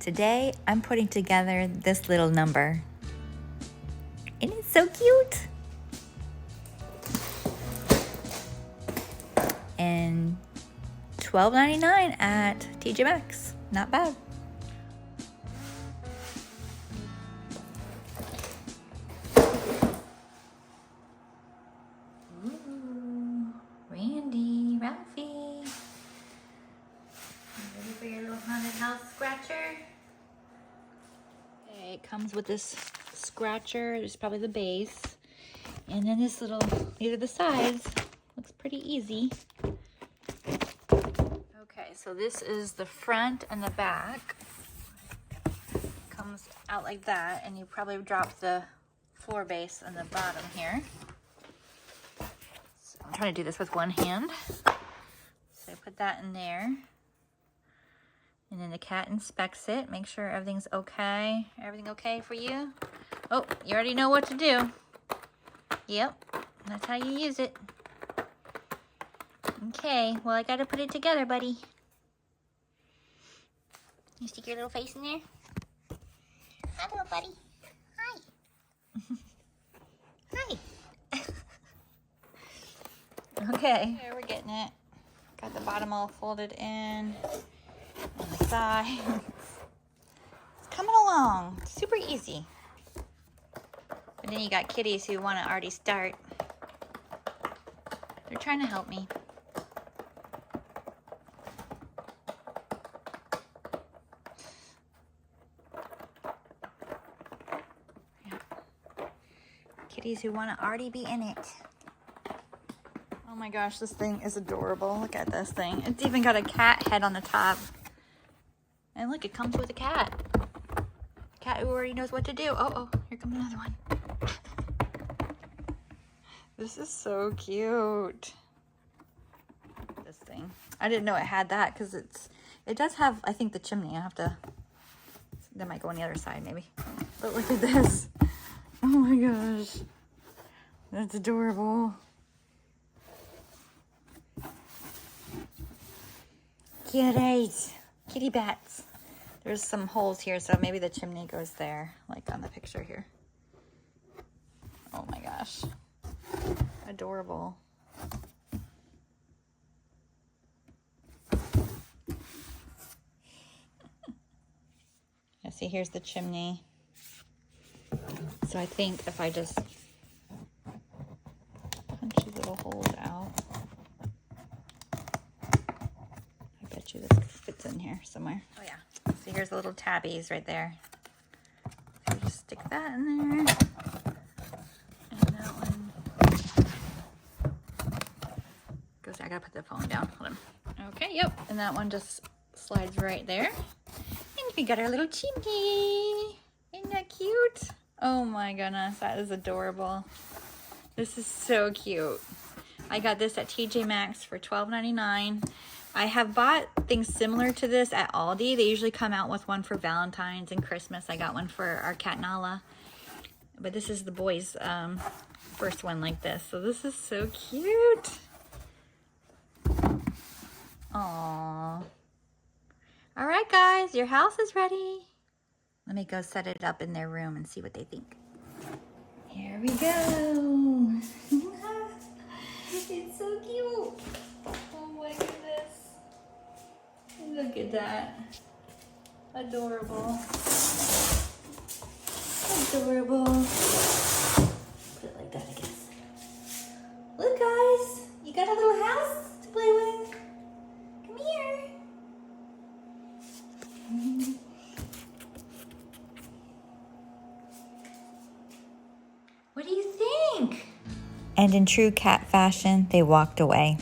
today I'm putting together this little number. Isn't it so cute? And $12.99 at TJ Maxx. Not bad. Ooh, Randy, Ralphie. Ready for your little haunted house scratcher? Okay, it comes with this scratcher. It's probably the base. And then this little, these are the sides. Looks pretty easy. Okay, so this is the front and the back. Comes out like that, and you probably drop the floor base on the bottom here. So I'm trying to do this with one hand. So I put that in there. And then the cat inspects it, make sure everything's okay. Everything okay for you? Oh, you already know what to do. Yep, that's how you use it. Okay, well, I gotta put it together, buddy. You stick your little face in there? Hi, little buddy. Hi. Hi. Okay, here we're getting it. Got the bottom all folded in on the side. It's coming along. Super easy. But then you got kitties who want to already start. They're trying to help me. Kitties who want to already be in it. Oh my gosh, this thing is adorable. Look at this thing. It's even got a cat head on the top. And look, it comes with a cat. Cat who already knows what to do. Oh, here comes another one. This is so cute. This thing. I didn't know it had that because it does have, I think, the chimney. I have to, that might go on the other side maybe. But look at this. Oh my gosh. That's adorable. Kitties. Kitty bats. There's some holes here, so maybe the chimney goes there, like on the picture here. Oh my gosh. Adorable. Yeah, see, here's the chimney. So I think if I just punch these little holes out, I bet you this fits in here somewhere. Oh yeah. See, here's the little tabbies right there. So you just stick that in there. And that one goes, I gotta put the phone down. Hold on. Okay, yep. And that one just slides right there. And we got our little chimney. Isn't that cute? Oh my goodness, that is adorable. This is so cute. I got this at TJ Maxx for $12.99. I have bought things similar to this at Aldi. They usually come out with one for Valentine's and Christmas. I got one for our cat Nala. But this is the boys' first one like this. So this is so cute. Aww. All right, guys, your house is ready. Let me go set it up in their room and see what they think. Here we go. It's so cute. Oh my goodness. Look at that. Adorable. Adorable. Put it like that, I guess. Look, guys. You got a little house to play with. Come here. What do you think? And in true cat fashion, they walked away.